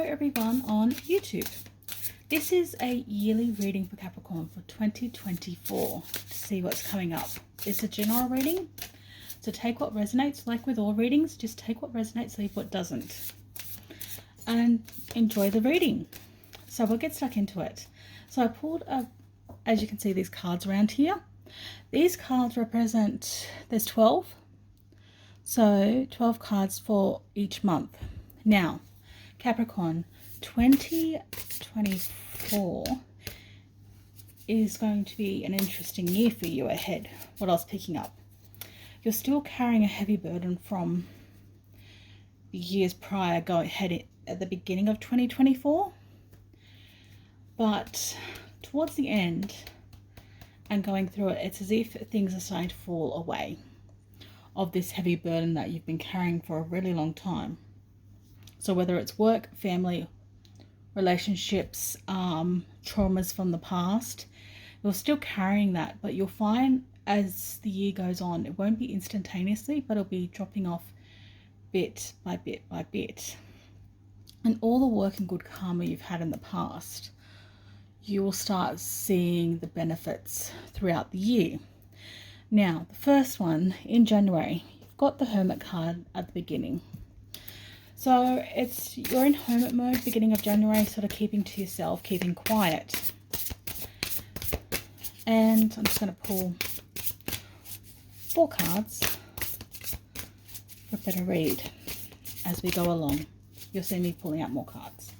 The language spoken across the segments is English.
everyone on YouTube. This is a yearly reading for Capricorn for 2024 to see what's coming up. It's a general reading, so take what resonates. Like with all readings, just take what resonates, leave what doesn't, and enjoy the reading. So we'll get stuck into it. So I pulled, as you can see, these cards around here. These cards represent, there's 12, so 12 cards for each month. Now, Capricorn, 2024 is going to be an interesting year for you ahead. What I was picking up, you're still carrying a heavy burden from the years prior, going ahead at the beginning of 2024, but towards the end and going through it, it's as if things are starting to fall away of this heavy burden that you've been carrying for a really long time. So whether it's work, family, relationships, traumas from the past, you're still carrying that, but you'll find as the year goes on, it won't be instantaneously, but it'll be dropping off bit by bit by bit. And all the work and good karma you've had in the past, you will start seeing the benefits throughout the year. Now, the first one in January, you've got the Hermit card at the beginning. So you're in hermit mode, beginning of January, sort of keeping to yourself, keeping quiet. And I'm just going to pull 4 cards for a better read as we go along. You'll see me pulling out more cards.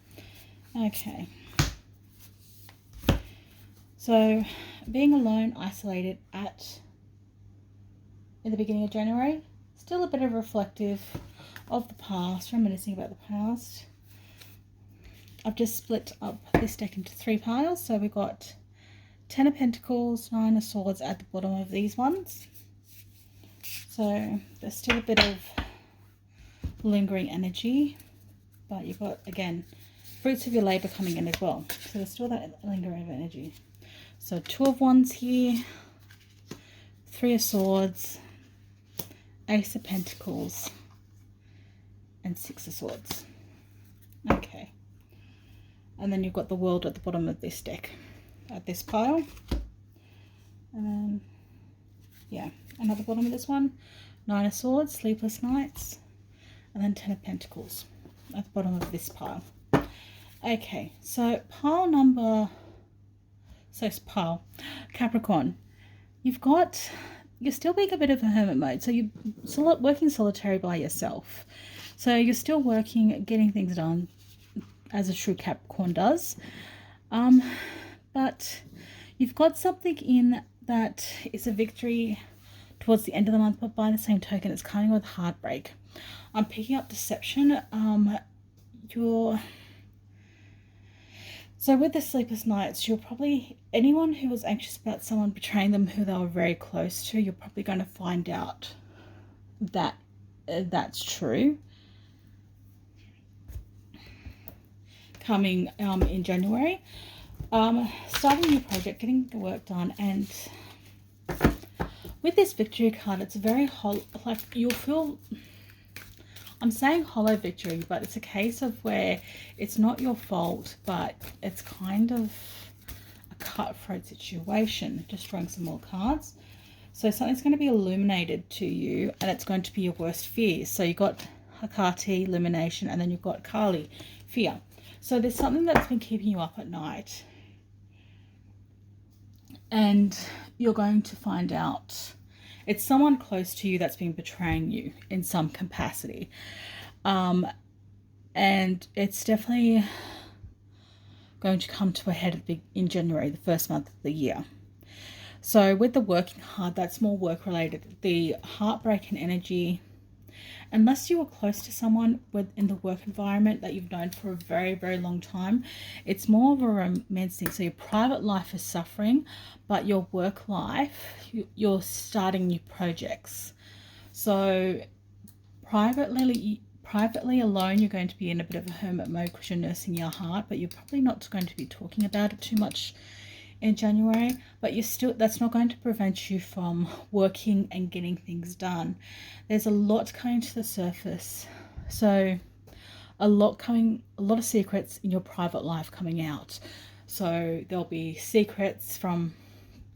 Okay. So being alone, isolated in the beginning of January, still a bit of reflective of the past, reminiscing about the past. I've just split up this deck into 3 piles. So we've got 10 of Pentacles, 9 of Swords at the bottom of these ones. So there's still a bit of lingering energy, but you've got, again, fruits of your labor coming in as well. So there's still that lingering energy. So 2 of Wands here, 3 of Swords, Ace of Pentacles, and 6 of Swords. Okay. And then you've got the World at the bottom of this deck, at this pile. And then, yeah, and at the bottom of this one, 9 of Swords, Sleepless Nights, and then 10 of Pentacles at the bottom of this pile. Okay, so Capricorn, you're still being a bit of a hermit mode. So you're working solitary by yourself. So you're still working, getting things done as a true Capricorn does. But you've got something in that is a victory towards the end of the month, but by the same token, it's coming with heartbreak. I'm picking up deception. So with the Sleepless Nights, you're probably, anyone who was anxious about someone betraying them who they were very close to, you're probably going to find out that that's true. Coming in January, starting a new project, getting the work done, and with this victory card, it's very hollow. Like you'll feel, I'm saying hollow victory, but it's a case of where it's not your fault, but it's kind of a cutthroat situation. Just drawing some more cards. So something's going to be illuminated to you, and it's going to be your worst fear. So you've got Hecate, illumination, and then you've got Kali, fear. So there's something that's been keeping you up at night, and you're going to find out it's someone close to you that's been betraying you in some capacity. And it's definitely going to come to a head in January, the first month of the year. So with the working hard, that's more work related. The heartbreak and energy, unless you were close to someone in the work environment that you've known for a very, very long time, it's more of a romance thing. So your private life is suffering, but your work life, you're starting new projects. So privately alone, you're going to be in a bit of a hermit mode because you're nursing your heart, but you're probably not going to be talking about it too much in January, but that's not going to prevent you from working and getting things done. There's a lot coming to the surface. So a lot of secrets in your private life coming out. So there'll be secrets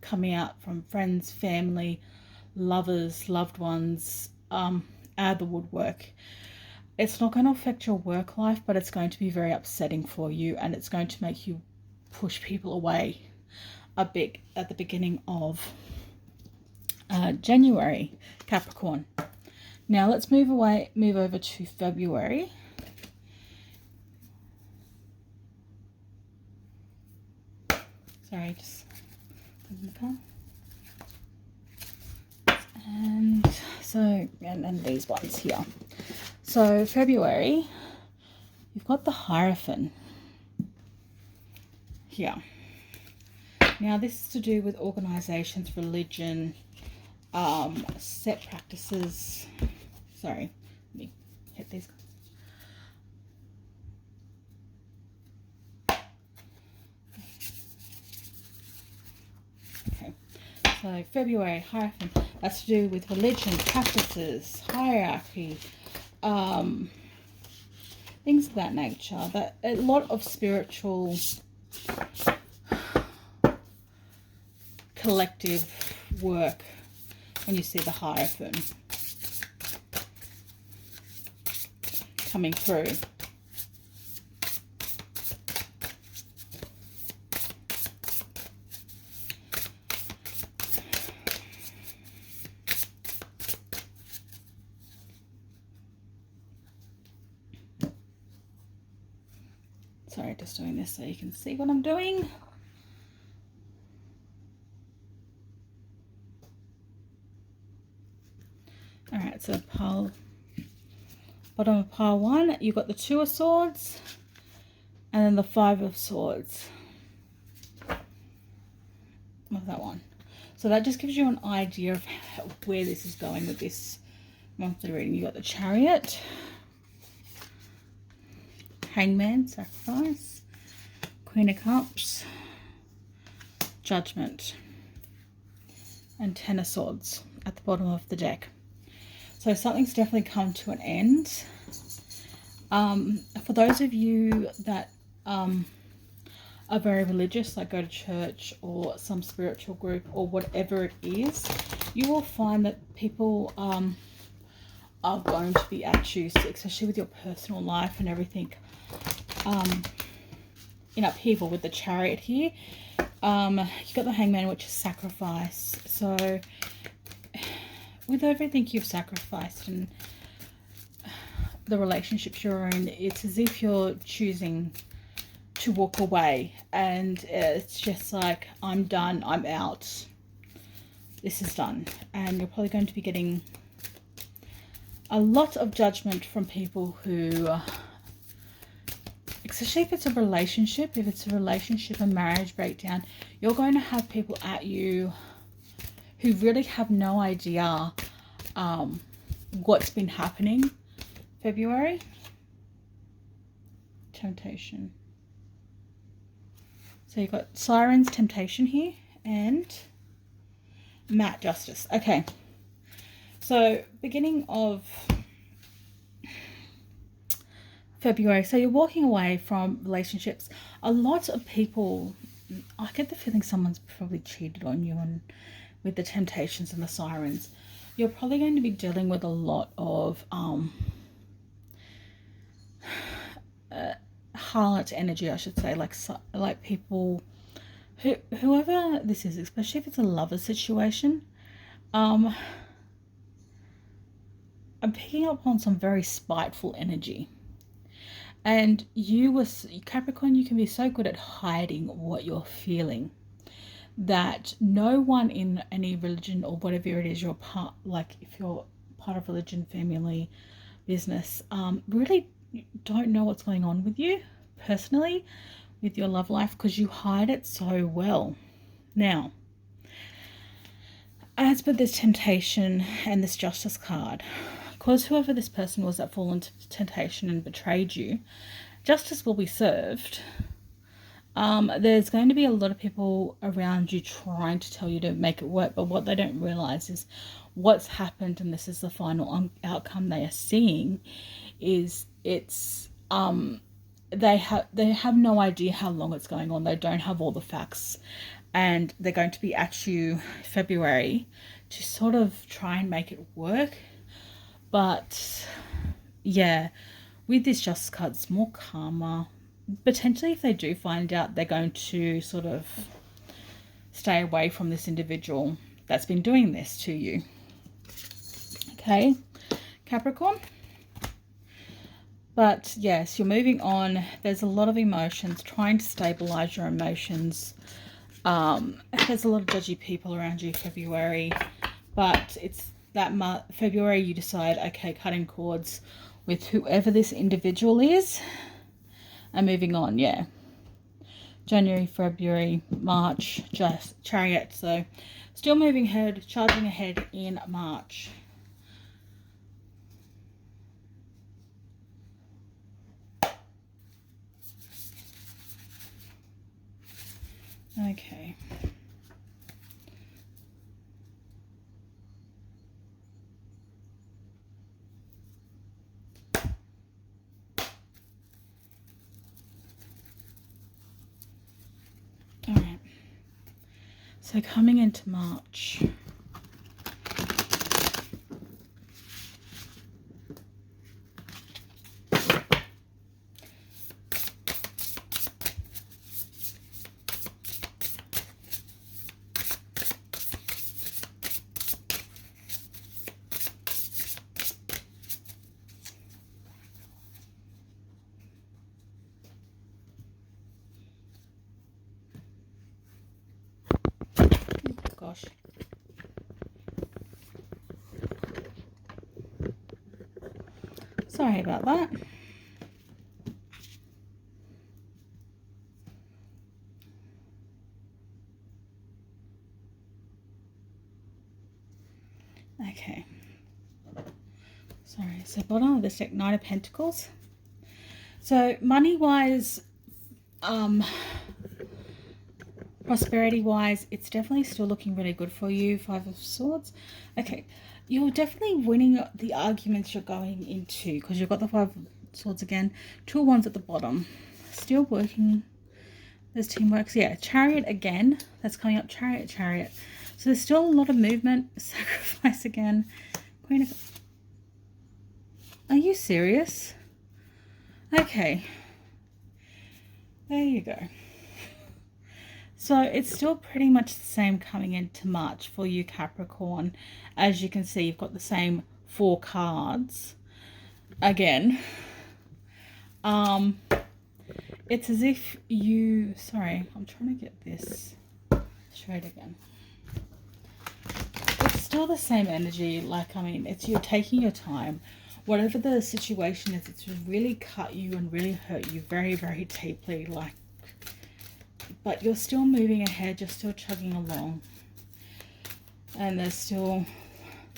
coming out from friends, family, lovers, loved ones, out of the woodwork. It's not going to affect your work life, but it's going to be very upsetting for you, and it's going to make you push people away a bit at the beginning of January, Capricorn. Now let's move over to February. Sorry, just in the car. And so, and these ones here. So February, you've got the Hierophant here. Now this is to do with organizations, religion, set practices. Sorry, let me hit these. Okay, so February, Hierophant, that's to do with religion, practices, hierarchy, things of that nature. That a lot of spiritual collective work when you see the Hierophant coming through. Sorry, just doing this so you can see what I'm doing. Alright, so bottom of pile 1, you've got the 2 of Swords and then the 5 of Swords. Of that one. So that just gives you an idea of where this is going with this monthly reading. You've got the Chariot, Hangman, Sacrifice, Queen of Cups, Judgment, and 10 of Swords at the bottom of the deck. So something's definitely come to an end. For those of you that are very religious, like go to church or some spiritual group or whatever it is, you will find that people are going to be at you, especially with your personal life and everything, in upheaval with the Chariot here. You've got the Hangman, which is sacrifice. So with everything you've sacrificed and the relationships you're in, it's as if you're choosing to walk away, and it's just like, I'm done, I'm out, this is done. And you're probably going to be getting a lot of judgment from people who, especially if it's a relationship, and marriage breakdown, you're going to have people at you who really have no idea what's been happening. February, Temptation. So you've got Sirens, Temptation here, and Mat, Justice. Okay, so beginning of February, so you're walking away from relationships. A lot of people, I get the feeling someone's probably cheated on you, and with the Temptations and the Sirens, you're probably going to be dealing with a lot of harlot energy, I should say, like people whoever this is, especially if it's a lover situation. I'm picking up on some very spiteful energy. And Capricorn, you can be so good at hiding what you're feeling that no one in any religion or whatever it is you're part, like if you're part of religion, family, business, really don't know what's going on with you personally, with your love life, because you hide it so well. Now, as per this Temptation and this Justice card, because whoever this person was that fell into temptation and betrayed you, justice will be served. There's going to be a lot of people around you trying to tell you to make it work, but what they don't realize is what's happened, and this is the final outcome they are seeing, is it's they have no idea how long it's going on. They don't have all the facts, and they're going to be at you February to sort of try and make it work. But yeah, with this Justice card, it's more calmer. Potentially, if they do find out, they're going to sort of stay away from this individual that's been doing this to you. Okay, Capricorn. But yes, you're moving on. There's a lot of emotions, trying to stabilize your emotions. There's a lot of dodgy people around you February, but it's that February you decide, okay, cutting cords with whoever this individual is and moving on. Yeah, January, February, March, just Chariot. So still moving ahead, charging ahead in March. Okay. All right. So coming into March. Gosh. Sorry about that. Okay. Sorry, so bottom of this deck, Nine of Pentacles. So money-wise, prosperity-wise, it's definitely still looking really good for you. Five of Swords. Okay, you're definitely winning the arguments you're going into because you've got the Five of Swords again. Two of Wands at the bottom. Still working. There's teamwork. So yeah, Chariot again. That's coming up. Chariot, Chariot. So there's still a lot of movement. Sacrifice again. Queen of... Are you serious? Okay. There you go. So it's still pretty much the same coming into March for you, Capricorn. As you can see, you've got the same 4 cards. Again. It's as if you... Sorry, I'm trying to get this straight again. It's still the same energy. Like, I mean, it's you're taking your time. Whatever the situation is, it's really cut you and really hurt you very, very deeply. Like, but you're still moving ahead. You're still chugging along. And there's still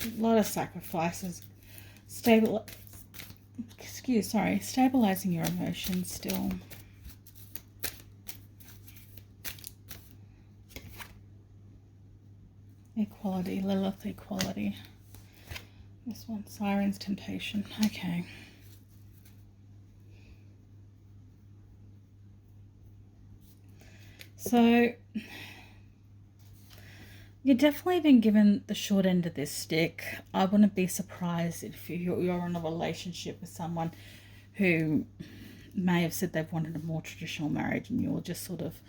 a lot of sacrifices. Stabilizing your emotions still. Equality, Lilith, equality. This one, Siren's Temptation. Okay. So, you've definitely been given the short end of this stick. I wouldn't be surprised if you're in a relationship with someone who may have said they've wanted a more traditional marriage and you're just sort of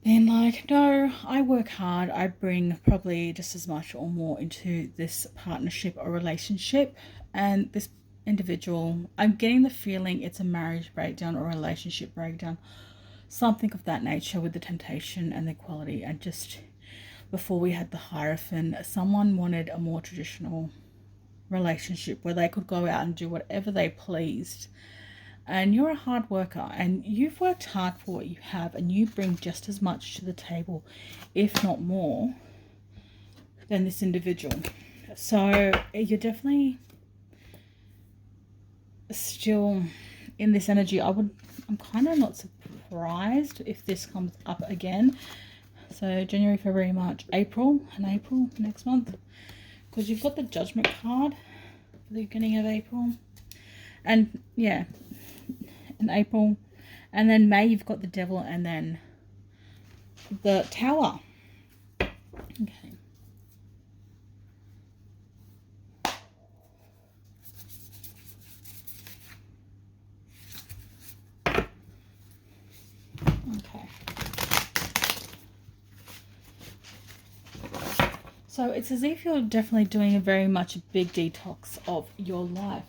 being like, no, I work hard. I bring probably just as much or more into this partnership or relationship. And this individual, I'm getting the feeling it's a marriage breakdown or a relationship breakdown. Something of that nature with the temptation and the equality. And just before we had the Hierophant, someone wanted a more traditional relationship where they could go out and do whatever they pleased. And you're a hard worker and you've worked hard for what you have and you bring just as much to the table, if not more, than this individual. So you're definitely still in this energy. I'm kind of not surprised if this comes up again. So January, February, March, April, and April next month. Because you've got the Judgment card for the beginning of April. And yeah, in April. And then May, you've got the Devil and then the Tower. Okay. Okay. So it's as if you're definitely doing a very much a big detox of your life.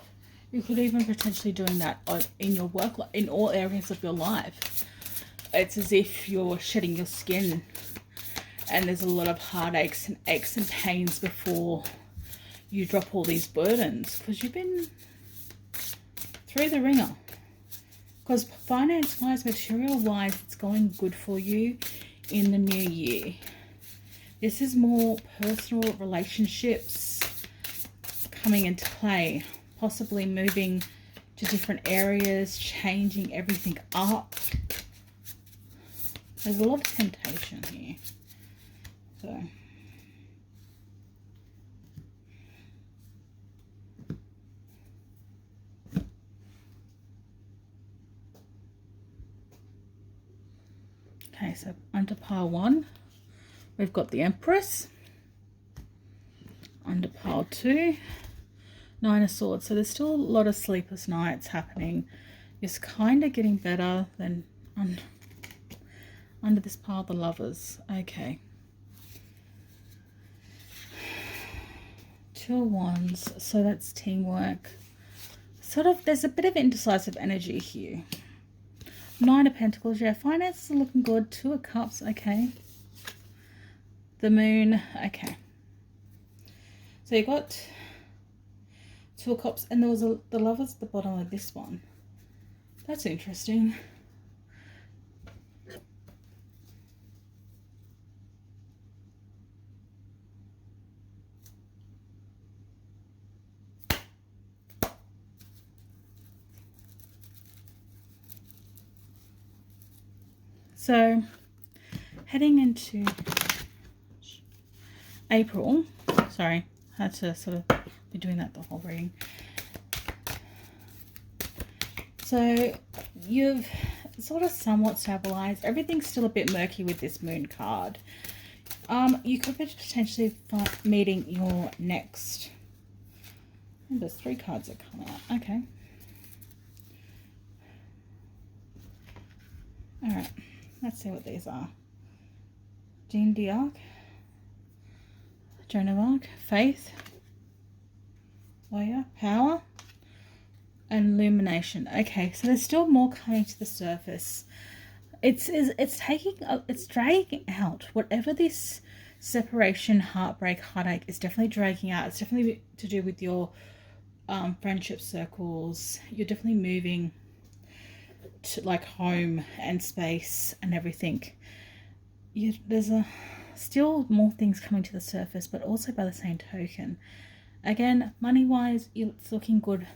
You could even potentially doing that in your work, in all areas of your life. It's as if you're shedding your skin, and there's a lot of heartaches and aches and pains before you drop all these burdens, because you've been through the ringer. Because finance-wise, material-wise, it's going good for you in the new year. This is more personal relationships coming into play. Possibly moving to different areas, changing everything up. There's a lot of temptation here. So. Okay, so under pile 1, we've got the Empress. Under pile 2, 9 of Swords. So there's still a lot of sleepless nights happening. It's kind of getting better than under this pile, the Lovers. Okay. 2 of Wands. So that's teamwork. Sort of, there's a bit of indecisive energy here. 9 of Pentacles. Yeah, finances are looking good. 2 of Cups. Okay. The Moon. Okay. So you got 2 of Cups, and there was the Lovers at the bottom of this one. That's interesting. So heading into April, sorry, I had to sort of be doing that the whole reading. So you've sort of somewhat stabilized. Everything's still a bit murky with this Moon card. You could be potentially meeting your next. Oh, there's 3 cards that come out. Okay. All right. Let's see what these are. Jean d'Arc, Joan of Arc, Faith, Warrior, Power, and Illumination. Okay, so there's still more coming to the surface. It's dragging out. Whatever this separation, heartbreak, heartache is definitely dragging out. It's definitely to do with your friendship circles. You're definitely moving to like home and space and everything. There's still more things coming to the surface, but also by the same token, again, money wise, it's looking good.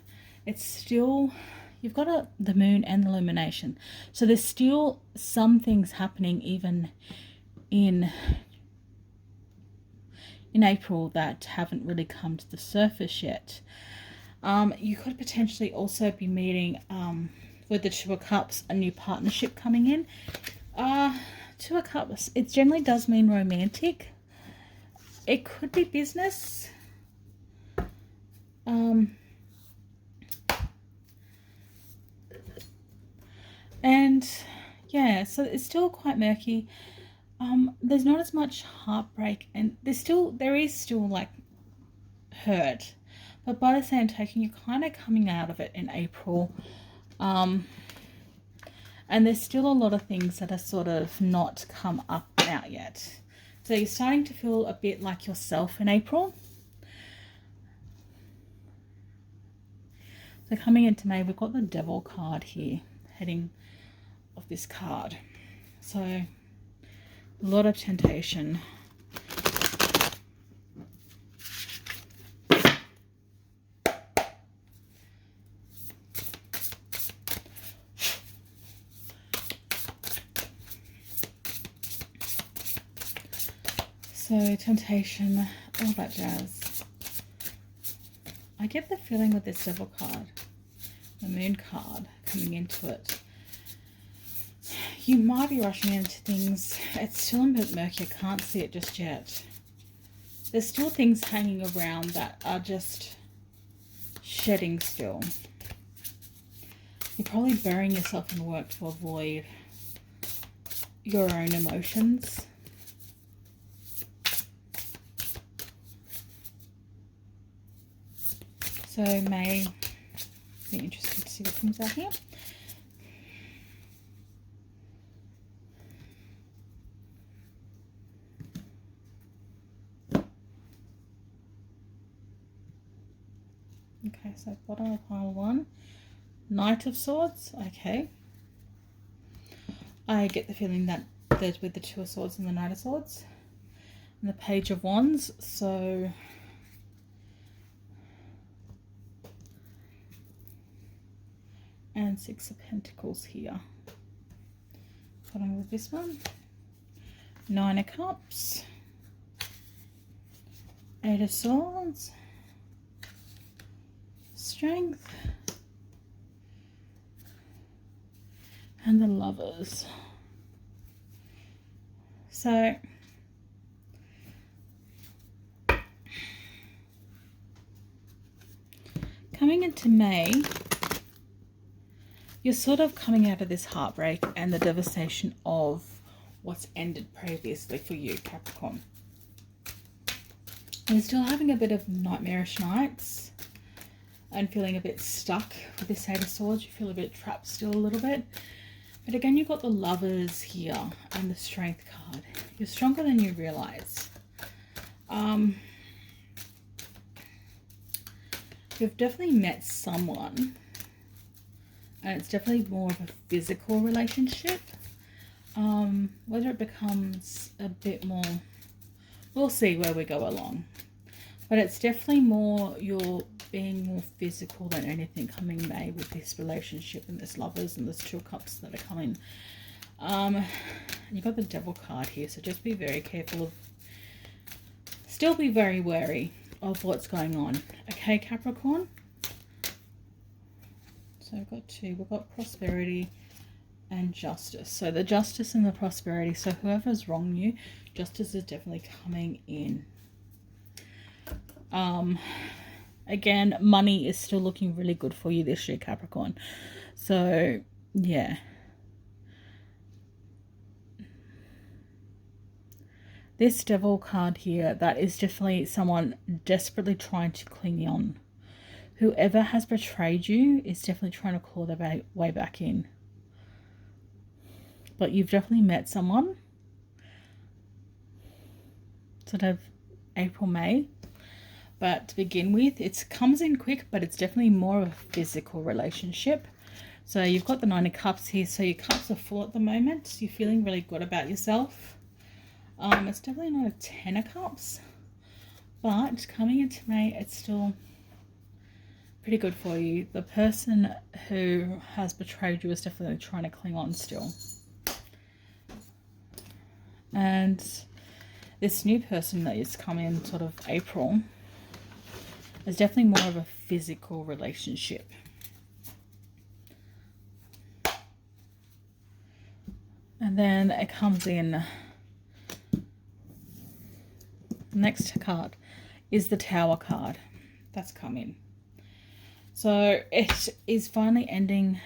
It's still, you've got the Moon and the Illumination, so there's still some things happening even in April that haven't really come to the surface yet. You could potentially also be meeting with the 2 of Cups, a new partnership coming in. 2 of Cups, it generally does mean romantic. It could be business. And yeah, so it's still quite murky. There's not as much heartbreak, and there is still like hurt, but by the same token, you're kind of coming out of it in April. And there's still a lot of things that are sort of not come up and out yet. So you're starting to feel a bit like yourself in April. So coming into May, we've got the Devil card here, heading of this card. So a lot of temptation. So temptation, all that jazz. I get the feeling with this Devil card, the Moon card coming into it. You might be rushing into things. It's still a bit murky. I can't see it just yet. There's still things hanging around that are just shedding still. You're probably burying yourself in work to avoid your own emotions. So may be interesting to see what comes out here. Okay, so bottom of pile 1, Knight of Swords. Okay, I get the feeling that there's with the Two of Swords and the Knight of Swords and the Page of Wands. So and Six of Pentacles here. Bottom of this one, Nine of Cups, Eight of Swords, Strength, and the Lovers. So coming into May, you're sort of coming out of this heartbreak and the devastation of what's ended previously for you, Capricorn. You're still having a bit of nightmarish nights and feeling a bit stuck with this Eight of Swords. You feel a bit trapped still a little bit. But again, you've got the Lovers here and the Strength card. You're stronger than you realize. You've definitely met someone, and it's definitely more of a physical relationship. Whether it becomes a bit more, we'll see where we go along. But it's definitely more, you're being more physical than anything coming May with this relationship and this Lovers and this Two of Cups that are coming. You've got the Devil card here, so just be very careful of, still be very wary of what's going on. Okay, Capricorn? So I've got two. We've got Prosperity and Justice. So the Justice and the Prosperity. So whoever's wronged you, Justice is definitely coming in. Again, money is still looking really good for you this year, Capricorn. So yeah, this Devil card here, that is definitely someone desperately trying to cling on. Whoever has betrayed you is definitely trying to claw their way back in. But you've definitely met someone sort of April, May. But to begin with, it comes in quick, but it's definitely more of a physical relationship. So you've got the Nine of Cups here. So your cups are full at the moment. You're feeling really good about yourself. It's definitely not a Ten of Cups. But coming into May, it's still pretty good for you. The person who has betrayed you is definitely trying to cling on still. And this new person that is coming in sort of April is definitely more of a physical relationship. And then it comes in, next card is the Tower card that's come in. So it is finally ending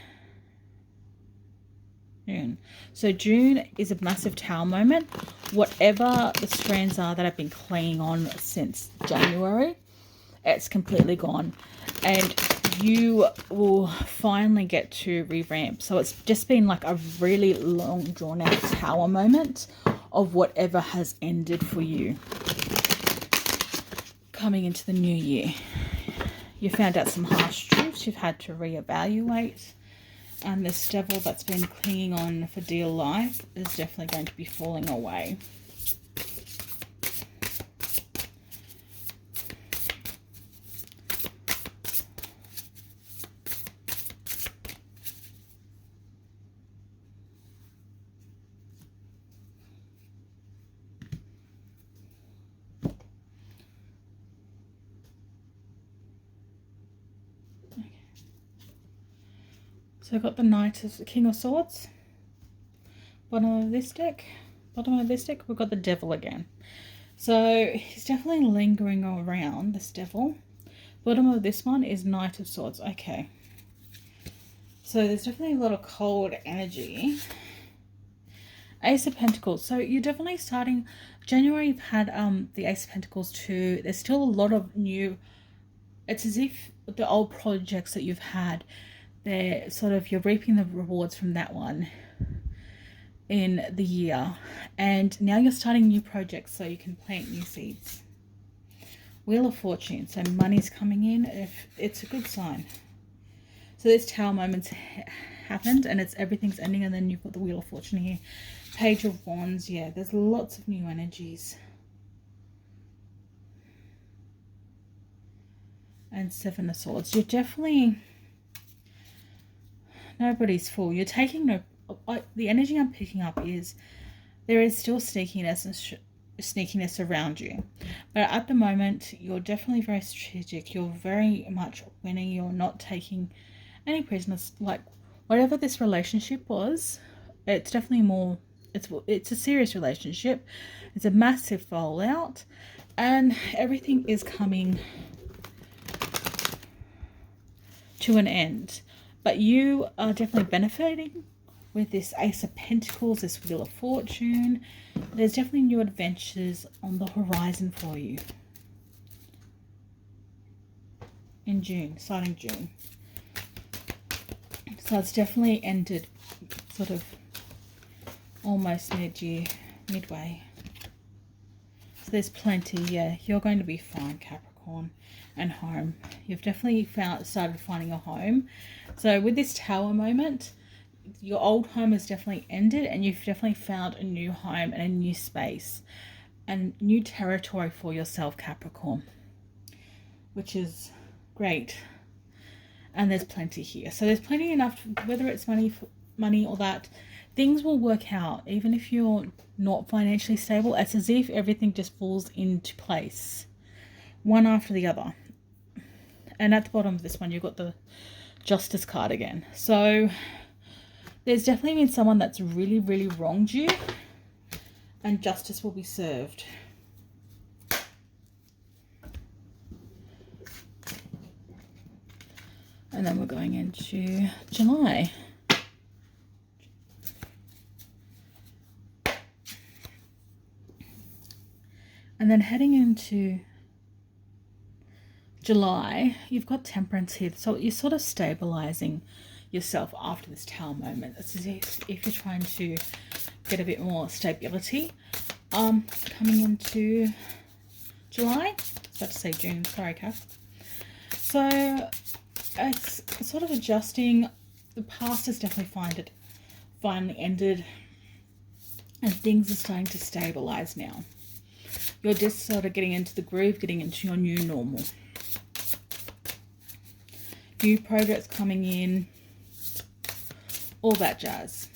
June. So June is a massive Tower moment. Whatever the strands are that have been clinging on since January, it's completely gone. And you will finally get to revamp. So it's just been like a really long drawn out Tower moment of whatever has ended for you. Coming into the new year, you found out some harsh truths. You've had to reevaluate. And this Devil that's been clinging on for dear life is definitely going to be falling away. So I've got the Knight of the King of Swords. Bottom of this deck, we've got the Devil again. So he's definitely lingering around, this Devil. Bottom of this one is Knight of Swords. Okay. So there's definitely a lot of cold energy. Ace of Pentacles. So you're definitely starting... January you've had the Ace of Pentacles too. There's still a lot of new... It's as if the old projects that you've had, they're sort of... You're reaping the rewards from that one in the year. And now you're starting new projects so you can plant new seeds. Wheel of Fortune. So money's coming in. If it's a good sign. So this Tower moments happened and everything's ending, and then you've got the Wheel of Fortune here. Page of Wands. Yeah, there's lots of new energies. And Seven of Swords. You're definitely... Nobody's fool. You're taking no... The energy I'm picking up is there is still sneakiness around you. But at the moment, you're definitely very strategic. You're very much winning. You're not taking any prisoners. Like, whatever this relationship was, it's definitely more... It's a serious relationship. It's a massive fallout. And everything is coming to an end. But you are definitely benefiting with this Ace of Pentacles, this Wheel of Fortune. There's definitely new adventures on the horizon for you. In June, starting June. So it's definitely ended sort of almost mid-year, midway. So there's plenty, yeah. You're going to be fine, Capricorn. And home. You've definitely started finding a home. So with this Tower moment, your old home has definitely ended and you've definitely found a new home and a new space and new territory for yourself, Capricorn, which is great. And there's plenty here. So there's plenty enough, whether it's money or that, things will work out. Even if you're not financially stable, it's as if everything just falls into place, one after the other. And at the bottom of this one, you've got the Justice card again. So there's definitely been someone that's really, really wronged you, and justice will be served. And then we're going into July. And then heading into July, you've got Temperance here. So you're sort of stabilizing yourself after this Tower moment. It's as if you're trying to get a bit more stability. Coming into July. I was about to say June. Sorry, Kath. So it's sort of adjusting. The past has definitely finally ended. And things are starting to stabilize now. You're just sort of getting into the groove, getting into your new normal. New projects coming in, all that jazz.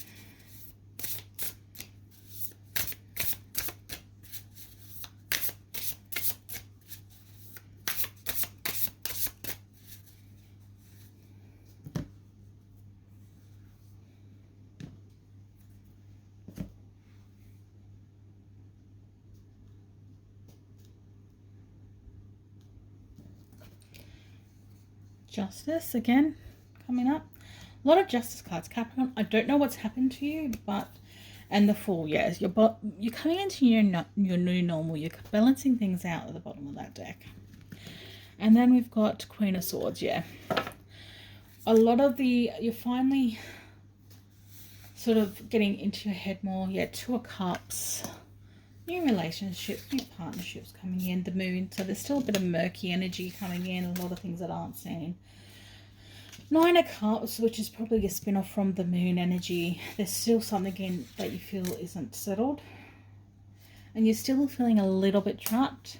Justice again coming up. A lot of Justice cards, Capricorn. I don't know what's happened to you, but... And the Fool, yes. You're coming into your new normal. You're balancing things out at the bottom of that deck. And then we've got Queen of Swords, yeah. A lot of you're finally sort of getting into your head more. Yeah, Two of Cups. New relationships, new partnerships coming in. The Moon. So there's still a bit of murky energy coming in. A lot of things that aren't seen. Nine of Cups, which is probably a spin-off from the Moon energy. There's still something in that you feel isn't settled. And you're still feeling a little bit trapped.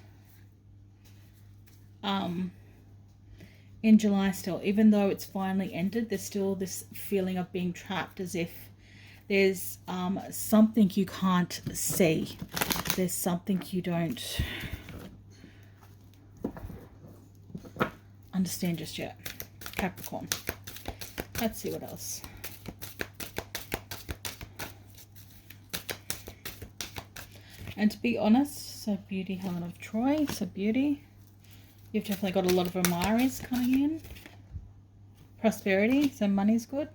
In July still. Even though it's finally ended, there's still this feeling of being trapped, as if there's something you can't see. There's something you don't understand just yet. Capricorn. Let's see what else. And to be honest, so beauty, Helen of Troy, so beauty. You've definitely got a lot of admirers coming in. Prosperity, so money's good.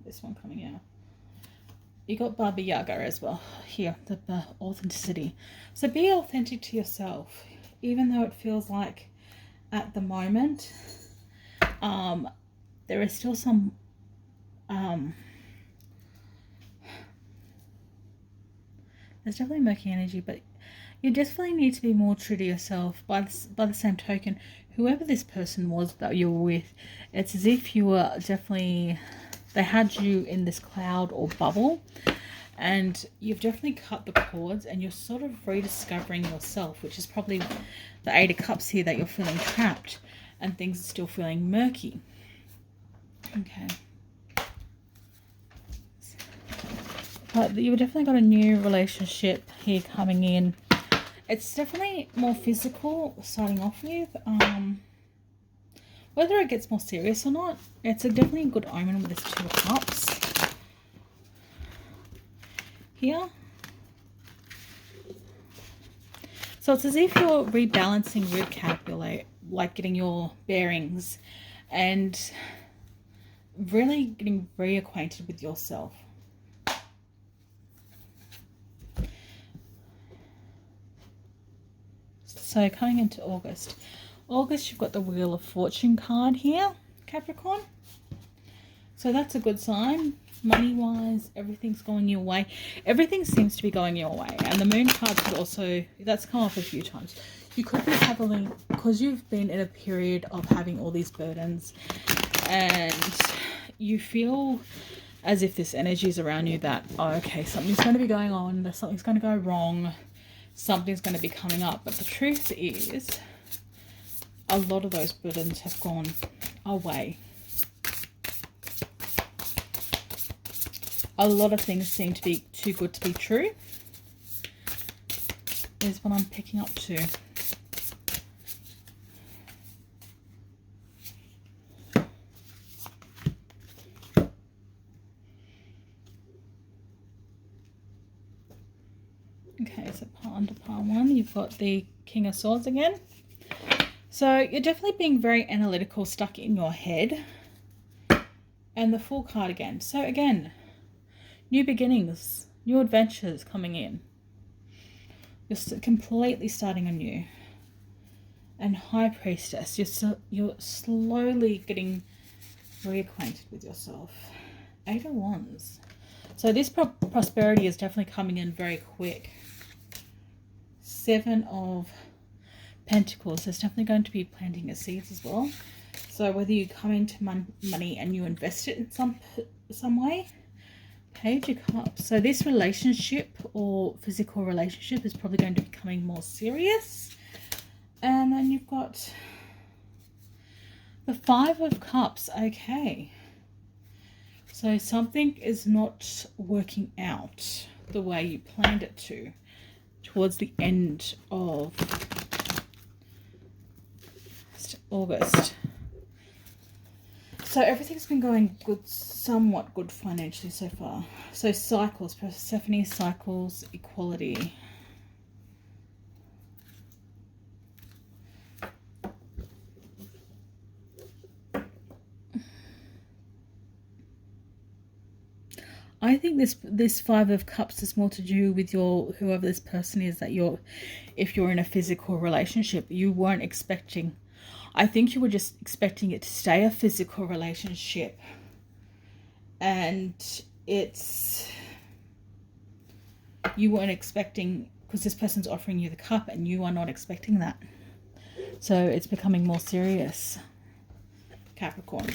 This one coming out. You got Baba Yaga as well here, the authenticity. So be authentic to yourself, even though it feels like at the moment there is still some there's definitely murky energy, but you definitely need to be more true to yourself. By the same token, whoever this person was that you were with, it's as if you were definitely, they had you in this cloud or bubble, and you've definitely cut the cords and you're sort of rediscovering yourself, which is probably the Eight of Cups here, that you're feeling trapped and things are still feeling murky. Okay. But you've definitely got a new relationship here coming in. It's definitely more physical starting off with. Whether it gets more serious or not, it's definitely a good omen with this Two of Cups here. So it's as if you're rebalancing, recalculate, like getting your bearings and really getting reacquainted with yourself. So coming into August, you've got the Wheel of Fortune card here, Capricorn. So that's a good sign. Money-wise, everything's going your way. Everything seems to be going your way. And the Moon card could also, that's come off a few times. You could be heavily, because you've been in a period of having all these burdens and you feel as if this energy is around you that, oh, okay, something's going to be going on, something's going to go wrong, something's going to be coming up. But the truth is, a lot of those burdens have gone away. A lot of things seem to be too good to be true, is what I'm picking up to. Okay, so under pile one, you've got the King of Swords again. So you're definitely being very analytical, stuck in your head. And the Fool card again. So again, new beginnings, new adventures coming in. You're completely starting anew. And High Priestess, you're slowly getting reacquainted with yourself. Eight of Wands. So this prosperity is definitely coming in very quick. Seven of Pentacles. There's definitely going to be planting of seeds as well. So whether you come into money and you invest it in some way. Page of Cups. So this relationship or physical relationship is probably going to be becoming more serious. And then you've got the Five of Cups. Okay. So something is not working out the way you planned it to towards the end of August. So everything's been going good, somewhat good financially so far. So cycles, Persephone cycles, equality. I think this Five of Cups is more to do with whoever this person is, that if you're in a physical relationship, you weren't expecting. I think you were just expecting it to stay a physical relationship. And you weren't expecting, because this person's offering you the cup and you are not expecting that. So it's becoming more serious, Capricorn,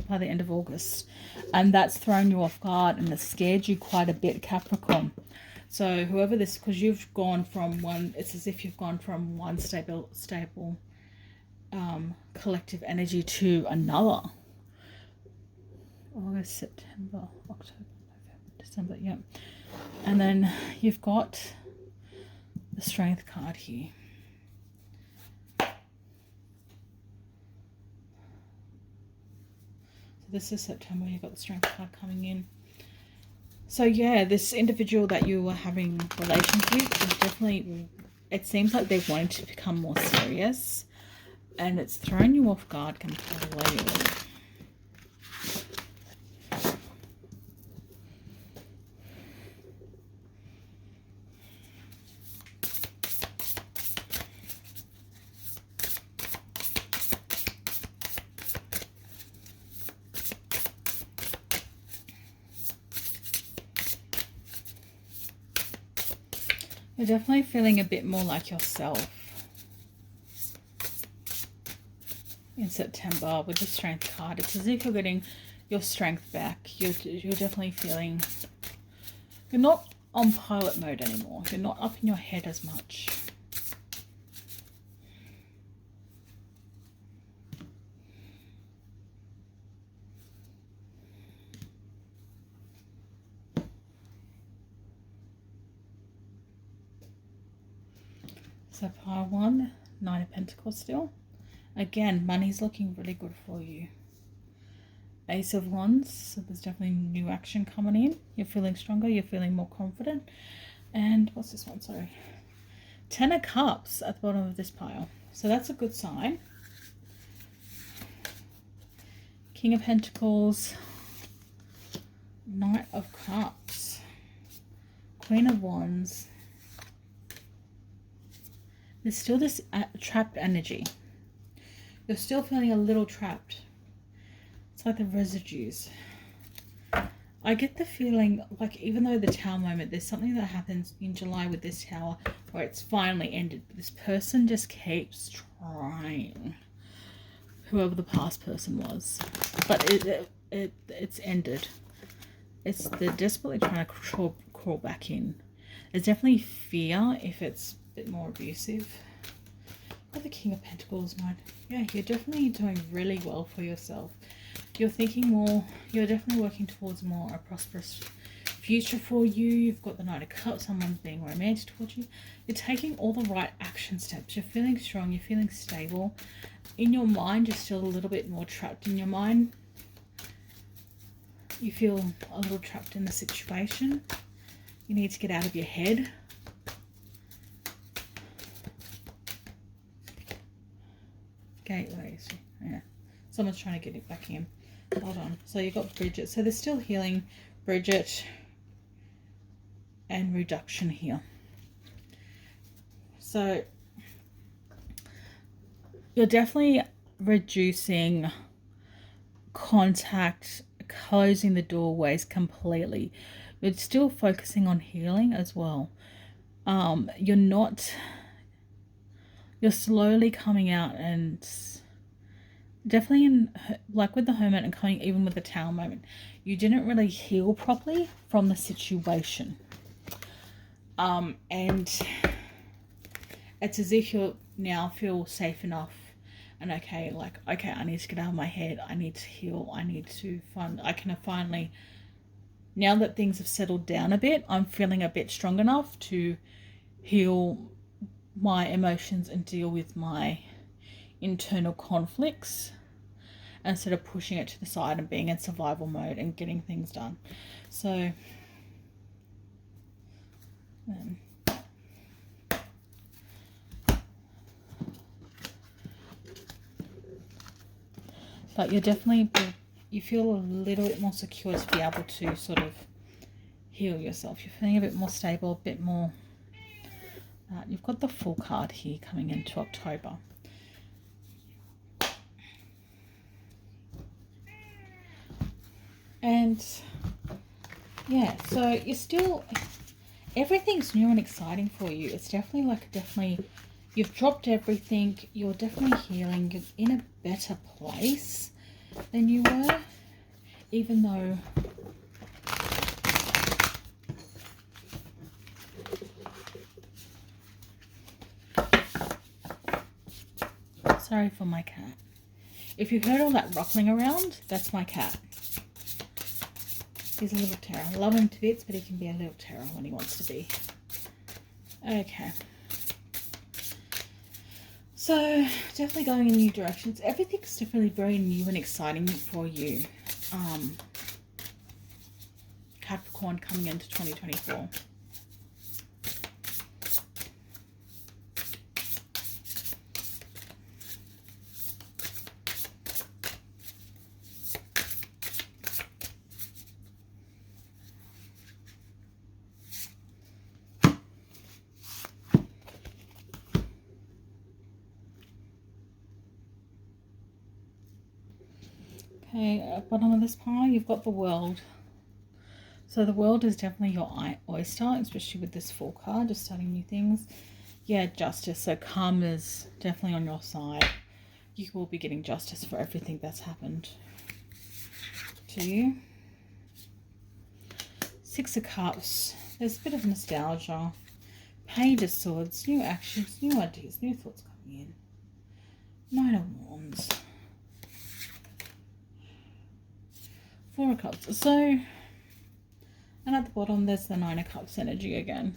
by the end of August. And that's thrown you off guard and has scared you quite a bit, Capricorn. So whoever this, because you've gone from one, it's as if you've gone from one stable collective energy to another. August, September, October, November, December, yeah. And then you've got the Strength card here. this is September. You've got the Strength card coming in. So yeah, this individual that you were having relations with is definitely, it seems like they're wanting to become more serious, and it's thrown you off guard completely. You're definitely feeling a bit more like yourself in September with the Strength card. It's as if you're getting your strength back. You're definitely feeling, you're not on pilot mode anymore. You're not up in your head as much. So pile 1, Nine of Pentacles still. Again, money's looking really good for you. Ace of Wands, so there's definitely new action coming in. You're feeling stronger, you're feeling more confident. And what's this one? Sorry. 10 of Cups at the bottom of this pile. So that's a good sign. King of Pentacles, Knight of Cups, Queen of Wands. There's still this trapped energy. You're still feeling a little trapped. It's like the residues. I get the feeling like even though the Tower moment, there's something that happens in July with this Tower where it's finally ended. This person just keeps trying. Whoever the past person was. But it's ended. They're desperately trying to crawl back in. There's definitely fear if it's bit more abusive. Got the King of Pentacles, man. Yeah, you're definitely doing really well for yourself. You're thinking more, you're definitely working towards more a prosperous future for you. You've got the Knight of Cups, someone's being romantic towards you. You're taking all the right action steps. You're feeling strong, you're feeling stable. In your mind, you're still a little bit more trapped in your mind. You feel a little trapped in the situation. You need to get out of your head. Gateways, yeah. Someone's trying to get it back in. Hold on. So you've got Bridget. So there's still healing, Bridget, and reduction here. So you're definitely reducing contact, closing the doorways completely. You're still focusing on healing as well. You're slowly coming out, and definitely in, like with the Hermit and coming even with the Tower moment, you didn't really heal properly from the situation. And it's as if you now feel safe enough and okay, like, okay, I need to get out of my head. I need to heal. I need to I can finally, now that things have settled down a bit, I'm feeling a bit strong enough to heal my emotions and deal with my internal conflicts instead of pushing it to the side and being in survival mode and getting things done. So but you're definitely, you feel a little bit more secure to be able to sort of heal yourself. You're feeling a bit more stable, a bit more. You've got the Full card here coming into October. And yeah, so you're still, everything's new and exciting for you. It's definitely you've dropped everything. You're definitely healing. You're in a better place than you were, even though sorry for my cat. If you've heard all that ruffling around, that's my cat. He's a little terror. I love him to bits, but he can be a little terror when he wants to be. Okay. So, definitely going in new directions. Everything's definitely very new and exciting for you. Capricorn coming into 2024. Okay, at bottom of this pile, you've got the World. So the World is definitely your oyster, especially with this Fool card, just starting new things. Yeah, justice. So karma is definitely on your side. You will be getting justice for everything that's happened to you. Six of Cups. There's a bit of nostalgia. Page of Swords. New actions, new ideas, new thoughts coming in. Knight of Wands. Four of Cups. So, and at the bottom there's the Nine of Cups energy again.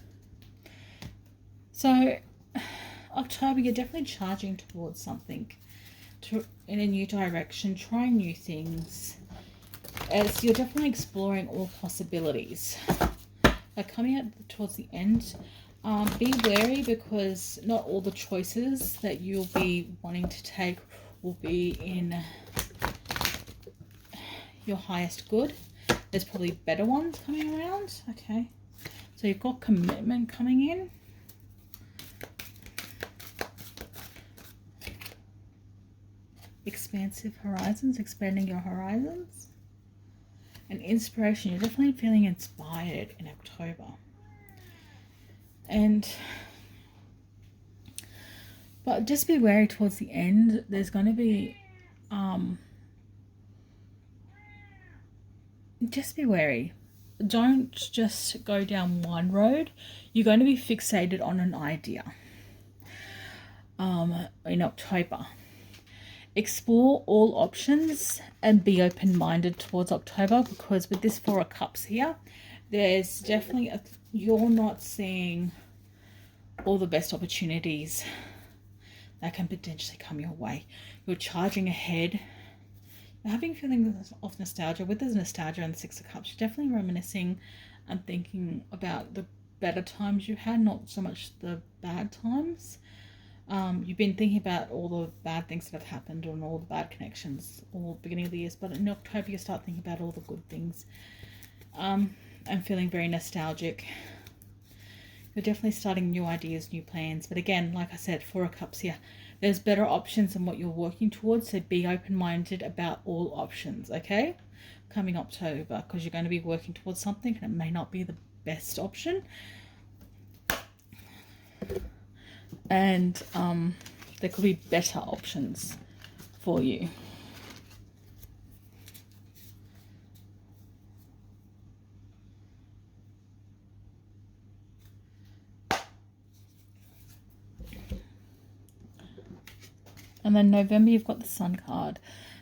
So, October, you're definitely charging towards something, in a new direction, trying new things. As you're definitely exploring all possibilities. Coming out towards the end, be wary, because not all the choices that you'll be wanting to take will be in your highest good. There's probably better ones coming around. Okay, so you've got commitment coming in. Expansive horizons, expanding your horizons. And inspiration, you're definitely feeling inspired in October. But just be wary towards the end. There's going to be just be wary. Don't just go down one road. You're going to be fixated on an idea in October. Explore all options and be open-minded towards October, because with this Four of Cups here, there's definitely you're not seeing all the best opportunities that can potentially come your way. You're charging ahead. You're having feelings of nostalgia. With this nostalgia and the Six of Cups, you're definitely reminiscing and thinking about the better times you had, not so much the bad times. You've been thinking about all the bad things that have happened and all the bad connections all beginning of the years, but in October you start thinking about all the good things. I'm feeling very nostalgic. You're definitely starting new ideas, new plans, but again, like I said, Four of Cups here, there's better options than what you're working towards, so be open-minded about all options, okay? Coming October, because you're going to be working towards something and it may not be the best option. And there could be better options for you. And then November, you've got the Sun card.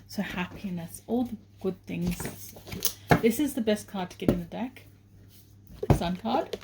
So happiness, all the good things. This is the best card to get in the deck. Sun card.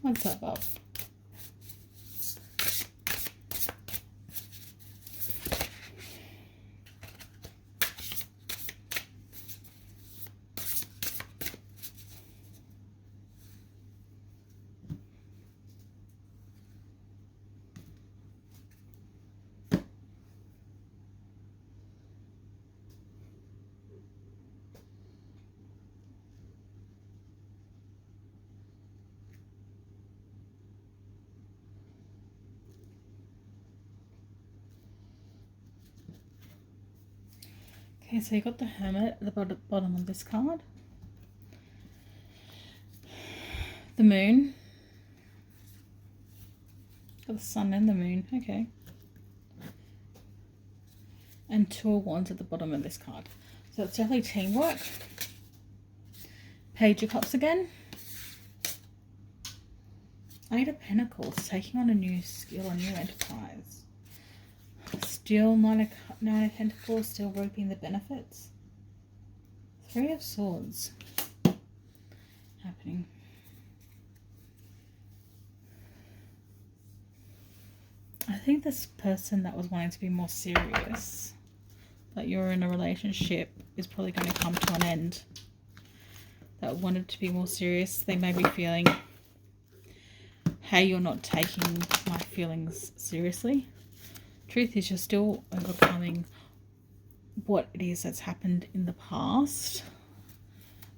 What's that about? Okay, so you got the Hermit at the bottom of this card. The Moon. Got the sun and the moon. Okay. And 2 of Wands at the bottom of this card. So it's definitely teamwork. Page of Cups again. 8 of Pentacles, taking on a new skill, a new enterprise. Still 9 of Pentacles, still reaping the benefits. 3 of Swords happening. I think this person that was wanting to be more serious, that you're in a relationship, is probably going to come to an end. That wanted to be more serious. They may be feeling, hey, you're not taking my feelings seriously. Truth is, you're still overcoming what it is that's happened in the past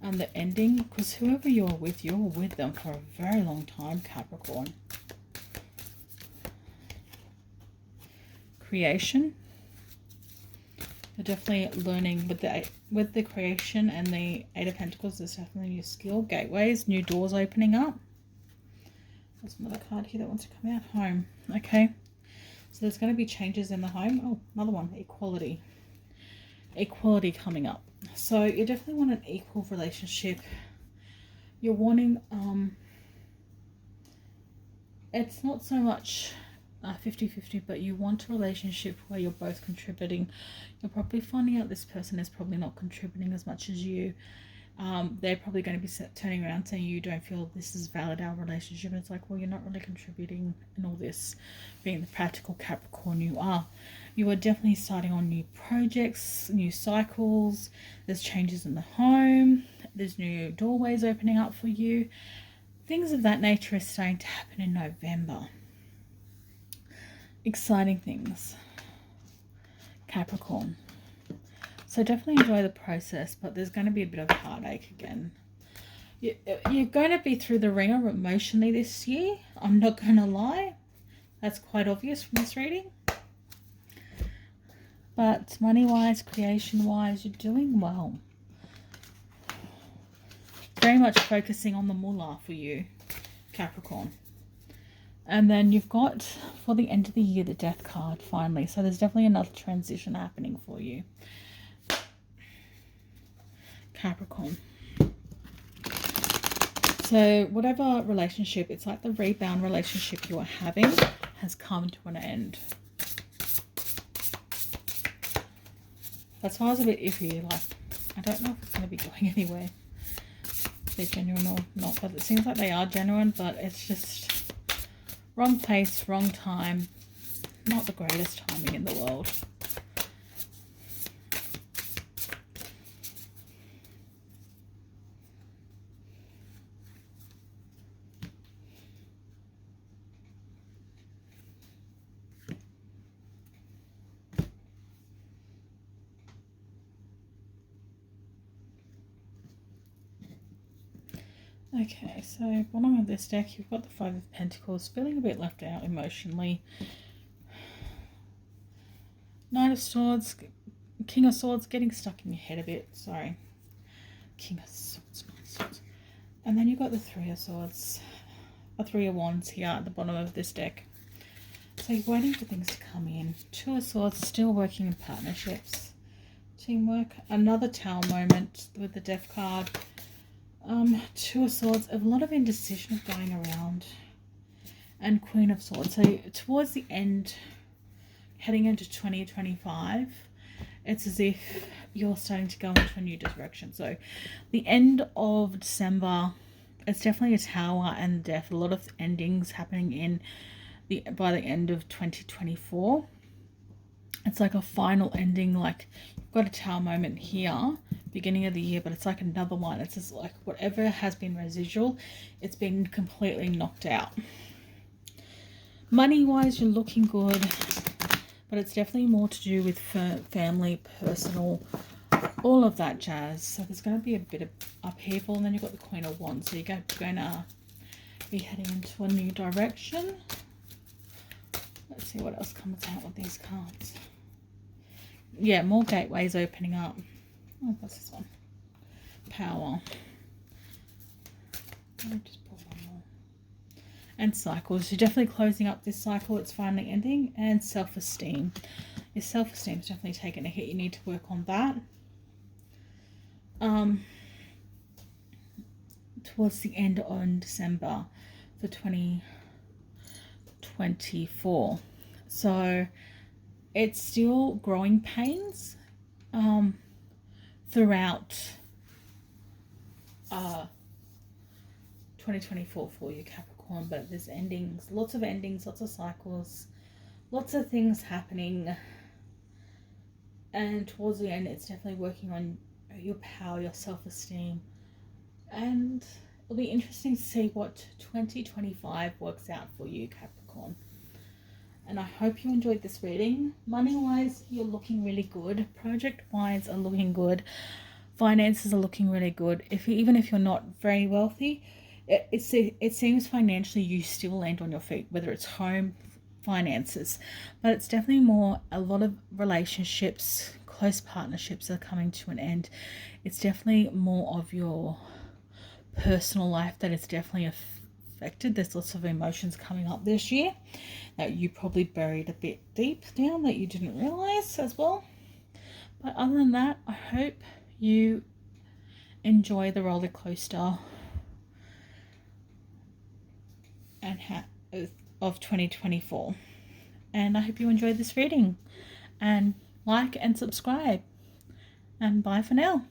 and the ending, because whoever you're with them for a very long time, Capricorn. Creation. You're definitely learning with the creation and the 8 of Pentacles. There's definitely new skill, gateways, new doors opening up. There's another card here that wants to come out. Home. Okay. So there's going to be changes in the home. Oh, another one. Equality. Equality coming up. So you definitely want an equal relationship. You're wanting, it's not so much 50-50, but you want a relationship where you're both contributing. You're probably finding out this person is probably not contributing as much as you. They're probably going to be turning around saying you don't feel this is valid, our relationship. And it's like, well, you're not really contributing in all this. Being the practical Capricorn you are. You are definitely starting on new projects, new cycles. There's changes in the home. There's new doorways opening up for you. Things of that nature are starting to happen in November. Exciting things, Capricorn. So definitely enjoy the process, but there's going to be a bit of heartache again. You're going to be through the ringer emotionally this year. I'm not going to lie. That's quite obvious from this reading. But money-wise, creation-wise, you're doing well. Very much focusing on the moolah for you, Capricorn. And then you've got, for the end of the year, the Death card, finally. So there's definitely another transition happening for you, Capricorn. So whatever relationship, it's like the rebound relationship you are having has come to an end. That's why I was a bit iffy. Like, I don't know if it's going to be going anywhere. If they're genuine or not. But it seems like they are genuine, but it's just wrong place, wrong time. Not the greatest timing in the world. Okay, so bottom of this deck, you've got the 5 of Pentacles, feeling a bit left out emotionally. 9 of Swords, King of Swords, getting stuck in your head a bit. Sorry. King of Swords, 9 of Swords. And then you've got the 3 of Swords, a 3 of Wands here at the bottom of this deck. So you're waiting for things to come in. 2 of Swords, still working in partnerships. Teamwork. Another Tower moment with the Death card. 2 of Swords, a lot of indecision going around, and Queen of Swords. So towards the end, heading into 2025, it's as if you're starting to go into a new direction. So the end of December, it's definitely a Tower and Death. A lot of endings happening by the end of 2024. It's like a final ending, like you've got a Tower moment here, beginning of the year, but it's like another one. It's just like whatever has been residual, it's been completely knocked out. Money-wise, you're looking good, but it's definitely more to do with family, personal, all of that jazz. So there's going to be a bit of upheaval, and then you've got the Queen of Wands. So you're going to be heading into a new direction. Let's see what else comes out with these cards. Yeah, more gateways opening up. Oh, what's this one? Power. Let me just pull one more. and cycles. You're definitely closing up this cycle. It's finally ending. And self-esteem. Your self-esteem is definitely taking a hit. You need to work on that. Towards the end on December for 2024. So it's still growing pains throughout 2024 for you, Capricorn, but there's endings, lots of cycles, lots of things happening, and towards the end it's definitely working on your power, your self-esteem, and it'll be interesting to see what 2025 works out for you, Capricorn. And I hope you enjoyed this reading. Money-wise, you're looking really good. Project-wise are looking good. Finances are looking really good. Even if you're not very wealthy, it seems financially you still land on your feet, whether it's home, finances. But it's definitely more, a lot of relationships, close partnerships are coming to an end. It's definitely more of your personal life that is definitely affected. There's lots of emotions coming up this year that you probably buried a bit deep down that you didn't realize as well. But other than that, I hope you enjoy the roller coaster and of 2024. And I hope you enjoyed this reading, and like and subscribe, and bye for now.